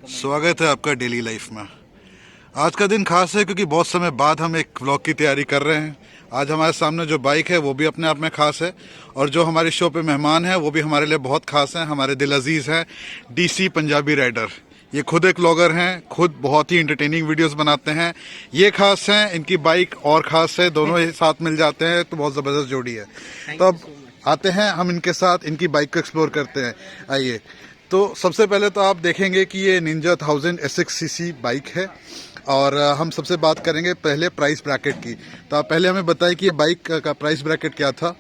स्वागत है आपका डेली लाइफ में। आज का दिन खास है क्योंकि बहुत समय बाद हम एक व्लॉग की तैयारी कर रहे हैं। आज हमारे सामने जो बाइक है वो भी अपने आप में खास है और जो हमारे शो पे मेहमान है वो भी हमारे लिए बहुत खास हैं। हमारे दिल अजीज हैं डीसी पंजाबी राइडर। ये खुद एक व्लॉगर हैं, खुद बहुत ही इंटरटेनिंग वीडियोस बनाते हैं। ये खास हैं, इनकी बाइक और खास है, दोनों ही साथ मिल जाते हैं तो बहुत ज़बरदस्त जोड़ी है। तो अब आते हैं हम इनके साथ इनकी बाइक को एक्सप्लोर करते हैं। आइए। तो सबसे पहले तो आप देखेंगे कि ये निंजा 1000 SX cc बाइक है और हम सबसे बात करेंगे पहले प्राइस ब्रैकेट की। तो आप पहले हमें बताएं कि ये बाइक का प्राइस ब्रैकेट क्या था,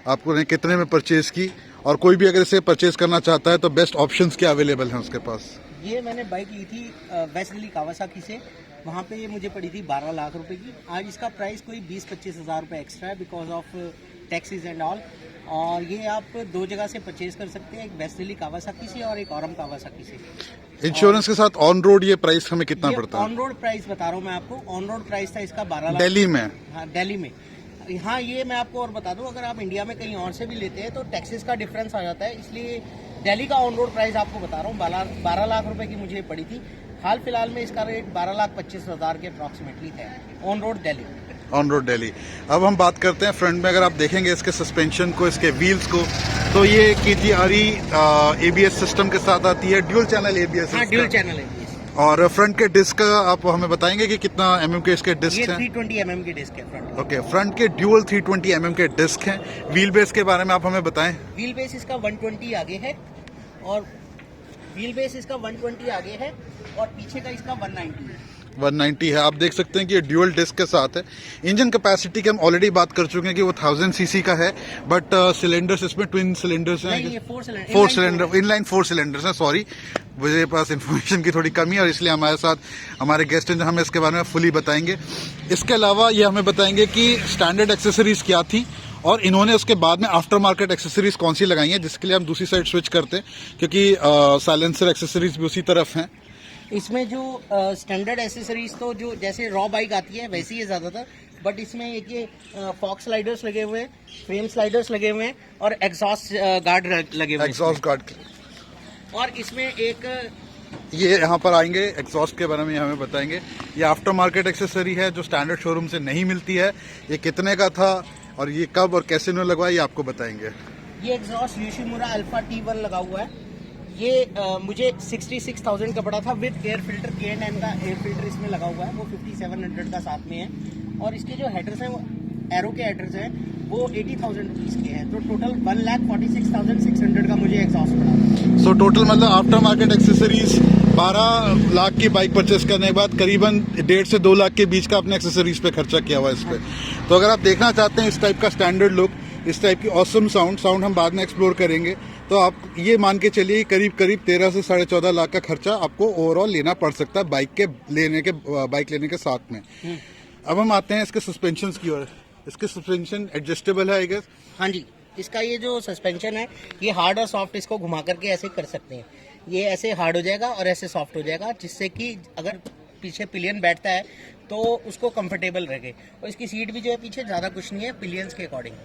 आपको ने कितने में परचेज की, और कोई भी अगर इसे परचेज करना चाहता है तो बेस्ट ऑप्शंस क्या अवेलेबल हैं उसके पास। ये मैंने बाइक ली थी वेस्ट दिल्ली कावासाकी से। वहाँ पे ये मुझे पड़ी थी 12 लाख रुपए की। आज इसका प्राइस कोई 20-25 हज़ार रुपये एक्स्ट्रा है because of taxis and all. और ये आप दो जगह से परचेज कर सकते हैं, एक वेस्ट दिल्ली कावासाकी से और एक औरम कावासाकी से। इंश्योरेंस के साथ ऑन रोड ये प्राइस हमें कितना पड़ता है? ऑन रोड प्राइस बता रहा हूँ मैं आपको। ऑन रोड प्राइस था इसका 12 लाख दिल्ली में। हाँ, दिल्ली में। हाँ, ये मैं आपको और बता दूं, अगर आप इंडिया में कहीं और से भी लेते हैं तो टैक्सेस का डिफरेंस आ जाता है, इसलिए दिल्ली का ऑन रोड प्राइस आपको बता रहा हूँ। 12 लाख रुपए की मुझे पड़ी थी। हाल फिलहाल में इसका रेट 12,25,000 के अप्रॉक्सीमेटली है on road Delhi. On road Delhi. अब हम बात करते हैं फ्रंट में। अगर आप देखेंगे इसके सस्पेंशन को, इसके व्हील्स को, तो ये KTRE ABS सिस्टम के साथ आती है, ड्यूल चैनल ABS। हाँ, ड्यूल चैनल है। और फ्रंट के डिस्क का आप हमें बताएंगे कि कितना mm के इसके डिस्क हैं? 320 mm की डिस्क है फ्रंट। ओके, फ्रंट के ड्यूल 320 mm के डिस्क हैं। व्हील बेस के बारे में आप हमें बताएं। व्हील बेस इसका 120 आगे है और व्हील बेस इसका 120 आगे है और पीछे का इसका 190 है। 190 है। आप देख सकते हैं कि ये ड्यूअल डिस्क के साथ है। इंजन कैपेसिटी की हम ऑलरेडी बात कर चुके हैं कि वो 1000 cc का है, बट सिलेंडर्स इसमें ट्विन सिलेंडर्स हैं। नहीं, ये 4 सिलेंडर, इनलाइन 4 सिलेंडर्स हैं। सॉरी, मुझे पास इन्फॉर्मेशन की थोड़ी कमी है और इसलिए हमारे साथ हमारे गेस्ट हैं जो हमें इसके बारे में फुली बताएंगे। इसके अलावा ये हमें बताएंगे कि स्टैंडर्ड एक्सेसरीज क्या थी और इन्होंने उसके बाद में आफ्टर मार्केट एक्सेसरीज कौन सी लगाई हैं, जिसके लिए हम दूसरी साइड स्विच करते हैं क्योंकि साइलेंसर एक्सेसरीज भी उसी तरफ हैं। इसमें जो स्टैंडर्ड एसेसरीज तो जो जैसे रॉ बाइक आती है वैसी है ज़्यादातर, बट इसमें एक ये फॉक्स स्लाइडर्स लगे हुए हैं, फ्रेम स्लाइडर्स लगे हुए हैं और एग्जॉस्ट गार्ड लगे हुए हैं। एग्जॉस्ट गार्ड, और इसमें एक ये यहाँ पर आएंगे एग्जॉस्ट के बारे में हमें बताएंगे। ये आफ्टर मार्केट एक्सेसरी है जो स्टैंडर्ड शोरूम से नहीं मिलती है। ये कितने का था और ये कब और कैसे उन्होंने लगवाया, ये आपको बताएंगे। ये एग्जॉस्ट योशिमुरा अल्फा T1 लगा हुआ है। ये मुझे 66,000 का पड़ा था विद एयर फिल्टर। K&N का एयर फिल्टर इसमें लगा हुआ है, वो 5700 का साथ में है। और इसके जो हेडर्स हैं वो एरो के हेडर्स हैं, वो 80,000 रुपीज़ के हैं। तो टोटल 1,46,600 का मुझे एग्जॉस्ट पड़ा। सो टोटल मतलब आफ्टर मार्केट एक्सेसरीज 12 लाख की बाइक परचेस करने के बाद करीबन 1.5 से 2 लाख के बीच का अपने एक्सेसरीज पे खर्चा किया हुआ है इस पे। तो अगर आप देखना चाहते हैं इस टाइप का स्टैंडर्ड लुक, इस टाइप की ऑसम साउंड हम बाद में एक्सप्लोर करेंगे, तो आप ये मान के चलिए करीब 13 से 14.5 लाख का खर्चा आपको ओवरऑल लेना पड़ सकता है बाइक लेने के साथ में। अब हम आते हैं इसके सस्पेंशन की ओर। इसके सस्पेंशन एडजस्टेबल है आई गेस? हाँ जी, इसका ये जो सस्पेंशन है ये हार्ड और सॉफ्ट, इसको घुमा करके ऐसे कर सकते हैं। ये ऐसे हार्ड हो जाएगा और ऐसे सॉफ्ट हो जाएगा, जिससे कि अगर पीछे पिलियन बैठता है तो उसको कंफर्टेबल रहे। और इसकी सीट भी जो है पीछे ज़्यादा कुछ नहीं है, पिलियंस के अकॉर्डिंग।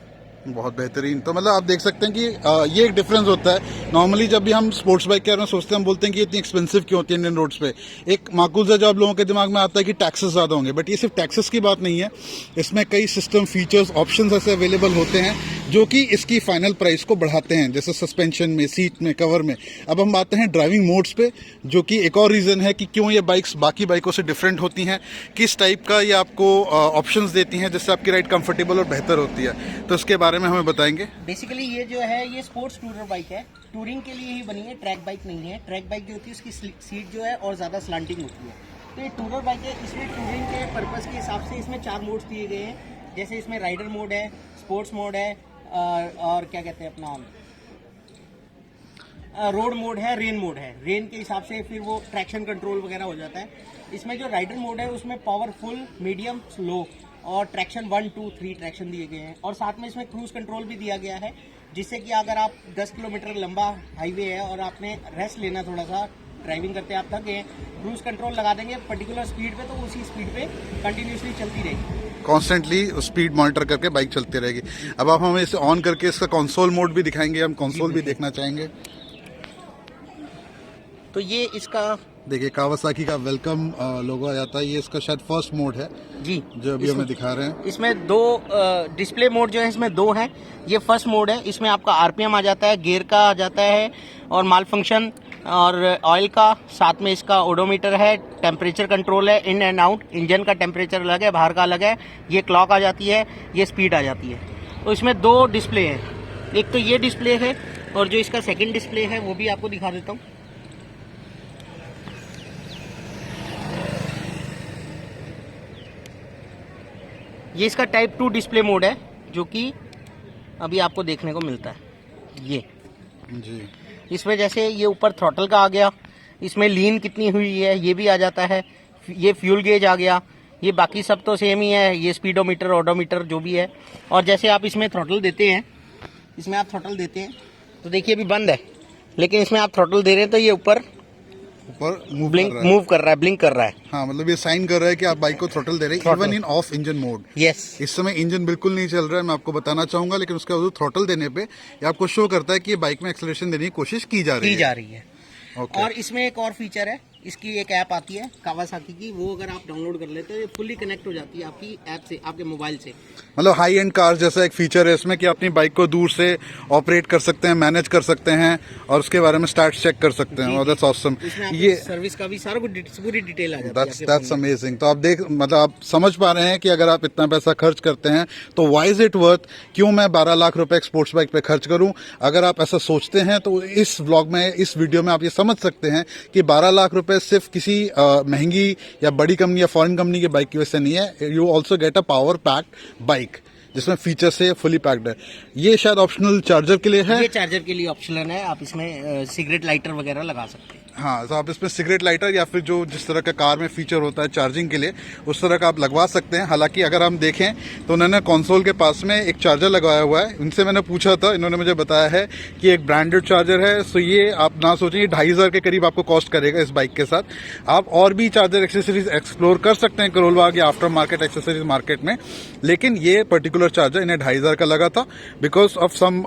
बहुत बेहतरीन। तो मतलब आप देख सकते हैं कि ये एक डिफरेंस होता है। नॉर्मली जब भी हम स्पोर्ट्स बाइक के बारे में सोचते हैं हम बोलते हैं कि इतनी एक्सपेंसिव क्यों होती है इंडियन रोड्स पे। एक माकूल सा जो आप लोगों के दिमाग में आता है कि टैक्सेस ज़्यादा होंगे, बट ये सिर्फ टैक्सेस की बात नहीं है। इसमें कई सिस्टम फीचर्स ऑप्शंस ऐसे अवेलेबल होते हैं जो कि इसकी फाइनल प्राइस को बढ़ाते हैं, जैसे सस्पेंशन में, सीट में, कवर में। अब हम आते हैं ड्राइविंग मोड्स पे, जो कि एक और रीज़न है कि क्यों ये बाइक्स बाकी बाइकों से डिफरेंट होती हैं, किस टाइप का ये आपको ऑप्शंस देती हैं जिससे आपकी राइड कंफर्टेबल और बेहतर होती है। तो इसके बारे में हमें बताएंगे। बेसिकली ये जो है ये स्पोर्ट्स टूरर बाइक है, टूरिंग के लिए ही बनी है, ट्रैक बाइक नहीं है। ट्रैक बाइक जो होती है उसकी सीट जो है और ज़्यादा स्लांटिंग होती है। तो ये टूरर बाइक है, इसमें टूरिंग के पर्पज़ के हिसाब से इसमें 4 मोड्स दिए गए हैं। जैसे इसमें राइडर मोड है, स्पोर्ट्स मोड है, और क्या कहते हैं अपना रोड मोड है, रेन मोड है। रेन के हिसाब से फिर वो ट्रैक्शन कंट्रोल वगैरह हो जाता है। इसमें जो राइडर मोड है उसमें पावरफुल, मीडियम, स्लो और ट्रैक्शन 1, 2, 3 ट्रैक्शन दिए गए हैं। और साथ में इसमें क्रूज कंट्रोल भी दिया गया है, जिससे कि अगर आप 10 किलोमीटर लंबा हाईवे है और आपने रेस्ट लेना, थोड़ा सा ड्राइविंग करते आप थक गए, क्रूज कंट्रोल लगा देंगे पर्टिकुलर स्पीड पे, तो उसी स्पीड पे कंटिन्यूसली चलती रहेगी। कॉन्स्टेंटली स्पीड मॉनिटर करके बाइक चलती रहेगी। अब आप हमें इसे ऑन करके इसका कंसोल मोड भी दिखाएंगे, हम कंसोल भी देखना चाहेंगे। तो ये इसका देखिए कावासाकी का वेलकम लोगो आ जाता है। ये इसका शायद फर्स्ट मोड है जी, जो अभी हमें दिखा रहे हैं। इसमें दो डिस्प्ले मोड जो है इसमें दो हैं। ये फर्स्ट मोड है, इसमें आपका आरपीएम आ जाता है, गियर का आ जाता है और माल फंक्शन और ऑयल का, साथ में इसका ओडोमीटर है, टेम्परेचर कंट्रोल है, इन एंड आउट, इंजन का टेम्परेचर अलग है, बाहर का अलग है, ये क्लॉक आ जाती है, ये स्पीड आ जाती है। तो इसमें दो डिस्प्ले है, एक तो ये डिस्प्ले है और जो इसका सेकंड डिस्प्ले है वो भी आपको दिखा देता हूँ। ये इसका टाइप 2 डिस्प्ले मोड है जो कि अभी आपको देखने को मिलता है। ये जी, इसमें जैसे ये ऊपर थ्रॉटल का आ गया, इसमें लीन कितनी हुई है ये भी आ जाता है, ये फ्यूल गेज आ गया, ये बाकी सब तो सेम ही है, ये स्पीडोमीटर ओडोमीटर जो भी है। और जैसे आप इसमें थ्रॉटल देते हैं, इसमें आप थ्रॉटल देते हैं तो देखिए अभी बंद है, लेकिन इसमें आप थ्रॉटल दे रहे हैं तो ये ऊपर मूव कर रहा है, ब्लिंक कर रहा है। हाँ, मतलब ये साइन कर रहा है कि आप बाइक को थ्रोटल दे रहे हैं even in of engine mode. Yes, इस समय इंजन बिल्कुल नहीं चल रहा है, मैं आपको बताना चाहूंगा, लेकिन उसके बावजूद थ्रोटल देने पे ये आपको शो करता है कि ये बाइक में एक्सेलरेशन देने की कोशिश की जा रही है। Okay. और इसमें एक और फीचर है, इसकी एक ऐप आती है कावासाकी की, वो अगर आप डाउनलोड कर लेते हो ये फुल्ली कनेक्ट हो जाती है आपकी ऐप से, आपके मोबाइल से। मतलब हाई एंड कार जैसा एक फीचर है इसमें कि अपनी बाइक को दूर से ऑपरेट कर सकते हैं, मैनेज कर सकते हैं और उसके बारे में स्टार्ट चेक कर सकते हैं। और दैट्स ऑसम। ये सर्विस का भी सारा कुछ पूरी डिटेल आ जाती है। That's amazing. तो आप मतलब आप समझ पा रहे हैं कि अगर आप इतना पैसा खर्च करते हैं तो वाई इज इट वर्थ, क्यों मैं 12 लाख रुपए एक स्पोर्ट्स बाइक पे खर्च करूं। अगर आप ऐसा सोचते हैं तो इस व्लॉग में, इस वीडियो में आप ये समझ सकते हैं कि 12 लाख रुपए सिर्फ किसी महंगी या बड़ी कंपनी या फॉरेन कंपनी की बाइक की वजह से नहीं है। You also get a power packed bike जिसमें फीचर से फुली पैक्ड है। ये शायद ऑप्शनल चार्जर के लिए है, ये चार्जर के लिए ऑप्शनल है, आप इसमें सिगरेट लाइटर वगैरह लगा सकते हैं। हाँ, तो आप इसमें सिगरेट लाइटर या फिर जो जिस तरह का कार में फीचर होता है चार्जिंग के लिए, उस तरह का आप लगवा सकते हैं। हालांकि अगर हम देखें तो उन्होंने कंसोल के पास में एक चार्जर लगाया हुआ है। उनसे मैंने पूछा था, इन्होंने मुझे बताया है कि एक ब्रांडेड चार्जर है। सो ये आप ना सोचें, 2,500 के करीब आपको कॉस्ट करेगा इस बाइक के साथ। आप और भी चार्जर एक्सेसरीज एक्सप्लोर कर सकते हैं करोलबाग या आफ्टर मार्केट एक्सेसरीज मार्केट में, लेकिन ये पर्टिकुलर चार्जर इन्हें 2,500 का लगा था बिकॉज ऑफ सम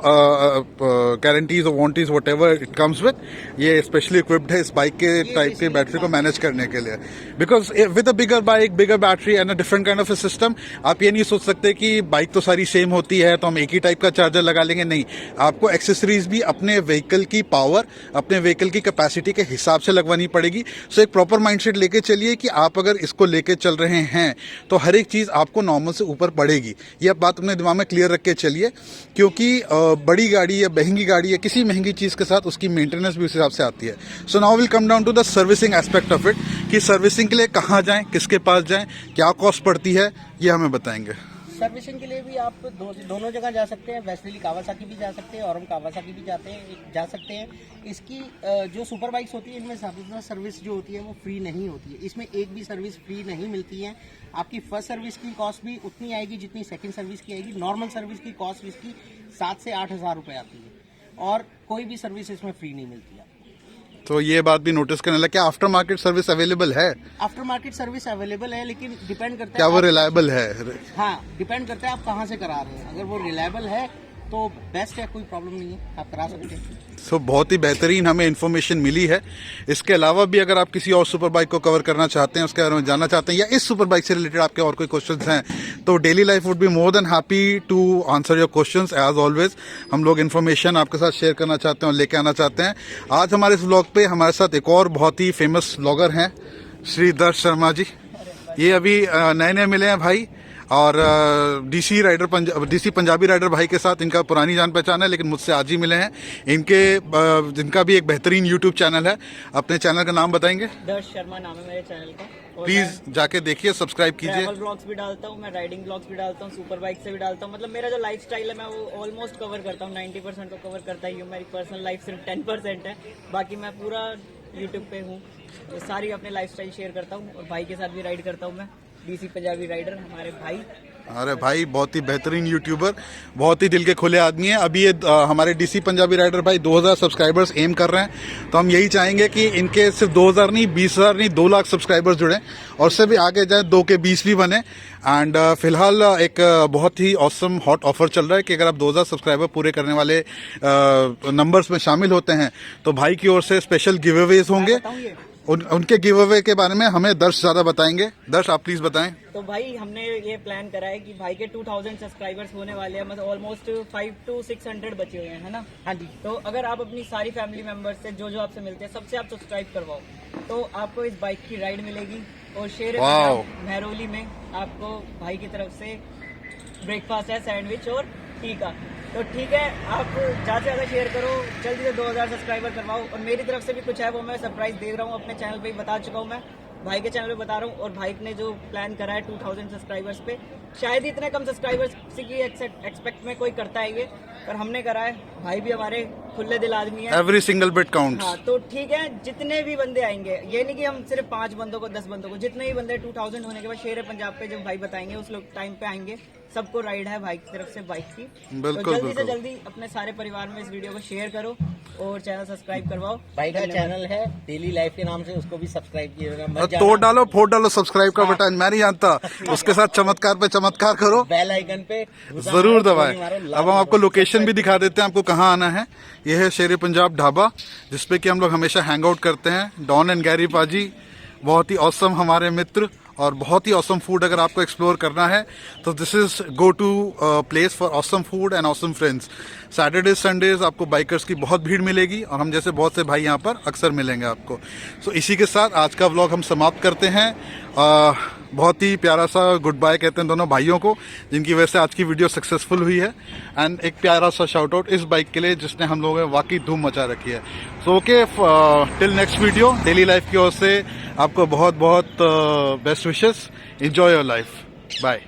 गारंटीज और warranties what ever it comes with. ये स्पेशली इक्विप्ड है इस बाइक के टाइप की बैटरी को मैनेज करने के लिए, because with a bigger bike, bigger battery and a different kind of a system, आप ये नहीं सोच सकते कि बाइक तो सारी सेम होती है तो हम एक ही टाइप का चार्जर लगा लेंगे। नहीं, आपको एक्सेसरीज भी अपने व्हीकल की पावर, अपने व्हीकल की कैपेसिटी के हिसाब से लगवानी पड़ेगी। सो एक प्रॉपर माइंडसेट लेके चलिए कि आप अगर इसको लेके चल रहे हैं तो हर एक चीज आपको नॉर्मल से ऊपर पड़ेगी। ये बात अपने दिमाग में क्लियर रख के चलिए, क्योंकि बड़ी गाड़ी या महंगी गाड़ी या किसी महंगी चीज के साथ उसकी मेंटेनेंस भी उस हिसाब से आती है। So now will come down to the servicing aspect of it, कि सर्विसिंग के लिए कहाँ जाएं, किसके पास जाएं, क्या कॉस्ट पड़ती है, ये हमें बताएंगे। सर्विसिंग के लिए भी आप दोनों जगह जा सकते हैं, वेस्टली कावासाकी भी जा सकते हैं और हम कावासाकी भी जा सकते हैं। इसकी जो सुपर बाइक्स होती है इनमें ज़्यादातर सर्विस जो होती है वो फ्री नहीं होती है, इसमें एक भी सर्विस फ्री नहीं मिलती है। आपकी फर्स्ट सर्विस की कॉस्ट भी उतनी आएगी जितनी सेकंड सर्विस की आएगी। नॉर्मल सर्विस की कॉस्ट इसकी 7 से 8 हज़ार रुपये आती है और कोई भी सर्विस इसमें फ्री नहीं मिलती है। तो ये बात भी नोटिस करने लगा, क्या आफ्टर मार्केट सर्विस अवेलेबल है? आफ्टर मार्केट सर्विस अवेलेबल है, लेकिन डिपेंड करता है क्या वो रिलायबल है? हाँ, डिपेंड करता है आप कहाँ से करा रहे हैं। अगर वो रिलायबल है तो बेस्ट है, कोई प्रॉब्लम नहीं है, आप करा सकते हैं। सो बहुत ही बेहतरीन हमें इन्फॉर्मेशन मिली है। इसके अलावा भी अगर आप किसी और सुपर बाइक को कवर करना चाहते हैं, उसके बारे में जानना चाहते हैं, या इस सुपर बाइक से रिलेटेड आपके और कोई क्वेश्चंस हैं, तो daily life would be more than happy to answer your questions. As always हम लोग इन्फॉर्मेशन आपके साथ शेयर करना चाहते हैं और लेके आना चाहते हैं। आज हमारे इस व्लॉग पे हमारे साथ एक और बहुत ही फेमस ब्लॉगर हैं, श्री दर्श शर्मा जी। ये अभी नए नए मिले हैं भाई, और डीसी पंजाबी राइडर भाई के साथ इनका पुरानी जान पहचान है, लेकिन मुझसे आज ही मिले हैं। जिनका भी एक बेहतरीन यूट्यूब चैनल है। अपने चैनल का नाम बताएंगे? दर्श शर्मा नाम है मेरे चैनल का। प्लीज जाके देखिए, सब्सक्राइब कीजिए। ट्रैवल ब्लॉग्स भी डालता हूँ मैं, राइडिंग ब्लॉग्स भी डालता हूँ, सुपर बाइक से भी डालता हूँ। मतलब मेरा जो लाइफस्टाइल है मैं वो ऑलमोस्ट कवर करता हूँ, 90% को कवर करता ही हूँ। मेरी पर्सनल लाइफ सिर्फ 10% है, बाकी मैं पूरा यूट्यूब पे हूँ। सारी अपने लाइफस्टाइल शेयर करता हूँ और भाई के साथ भी राइड करता हूँ मैं। डीसी पंजाबी राइडर हमारे भाई। अरे भाई, बहुत ही बेहतरीन यूट्यूबर, बहुत ही दिल के खुले आदमी है। अभी ये हमारे डीसी पंजाबी राइडर भाई 2,000 सब्सक्राइबर्स एम कर रहे हैं, तो हम यही चाहेंगे कि इनके सिर्फ 2,000 नहीं, 20,000 नहीं, 2 लाख सब्सक्राइबर्स जुड़े और उससे भी आगे जाए, 2 के 20 भी बने। एंड फिलहाल एक बहुत ही ऑसम हॉट ऑफर चल रहा है कि अगर आप 2,000 सब्सक्राइबर पूरे करने वाले नंबर्स में शामिल होते हैं तो भाई की ओर से स्पेशल गिव अवेज होंगे। उनके गिव अवे के बारे में हमें दर्श ज़्यादा बताएंगे। दर्श आप प्लीज़ बताएं। तो भाई हमने ये प्लान करा है कि भाई के 2000 सब्सक्राइबर्स होने वाले हैं, मतलब ऑलमोस्ट 500 to 600 बचे हुए हैं, है ना। हाँ जी। तो अगर आप अपनी सारी फैमिली मेंबर्स से जो जो आपसे मिलते हैं सबसे आप सब्सक्राइब करवाओ तो आपको इस बाइक की राइड मिलेगी और शेर वाओ। महरौली में आपको भाई की तरफ से ब्रेकफास्ट है, सैंडविच और टी का। तो ठीक है, आप ज़्यादा से ज़्यादा शेयर करो, जल्दी से 2000 सब्सक्राइबर करवाओ। और मेरी तरफ से भी कुछ है वो मैं सरप्राइज दे रहा हूँ, अपने चैनल पे ही बता चुका हूँ, मैं भाई के चैनल पे बता रहा हूँ। और भाई ने जो प्लान करा है 2000 सब्सक्राइबर्स पे, शायद ही इतने कम सब्सक्राइबर्स की एक्सपेक्ट में कोई करता है ये, पर हमने करा है। भाई भी हमारे खुले दिल आदमी है। Every single bit counts. हाँ, तो ठीक है, जितने भी बंदे आएंगे, ये नहीं कि हम सिर्फ 5 बंदों को 10 बंदों को, जितने भी बंदे 2000 होने के बाद शेर पंजाब पे जब भाई बताएंगे उस लोग टाइम पे आएंगे, सबको राइड है भाई की तरफ से बाइक की। बिल्कुल, तो जल्दी बिल्कुल। से जल्दी अपने सारे परिवार में इस वीडियो को शेयर करो और चैनल सब्सक्राइब करवाओ। भाई का चैनल है डेली लाइफ के नाम से, उसको भी सब्सक्राइब कीजिएगा। तोड़ डालो, फोड़ डालो सब्सक्राइब का बटन, मैं नहीं जानता। उसके साथ चमत्कार पे चमत्कार करो, बेल आइकन पे जरूर दबाएं। अब हम आपको लोकेशन भी दिखा देते हैं, आपको कहाँ आना है। यह है शेर पंजाब ढाबा, जिसपे कि हम लोग हमेशा हैंग आउट करते हैं। डॉन एंड गैरी पाजी बहुत ही ऑसम हमारे मित्र, और बहुत ही ऑसम फूड अगर आपको एक्सप्लोर करना है तो this is go to place for awesome food and awesome friends. Saturday Sundays आपको बाइकर्स की बहुत भीड़ मिलेगी और हम जैसे बहुत से भाई यहाँ पर अक्सर मिलेंगे आपको। सो इसी के साथ आज का व्लॉग हम समाप्त करते हैं। बहुत ही प्यारा सा गुड बाय कहते हैं दोनों भाइयों को, जिनकी वजह से आज की वीडियो सक्सेसफुल हुई है। एंड एक प्यारा सा शाउट आउट इस बाइक के लिए जिसने हम लोगों में वाकई धूम मचा रखी है। So okay, till next video, daily life की ओर से आपको बहुत बहुत best wishes. Enjoy your life, bye.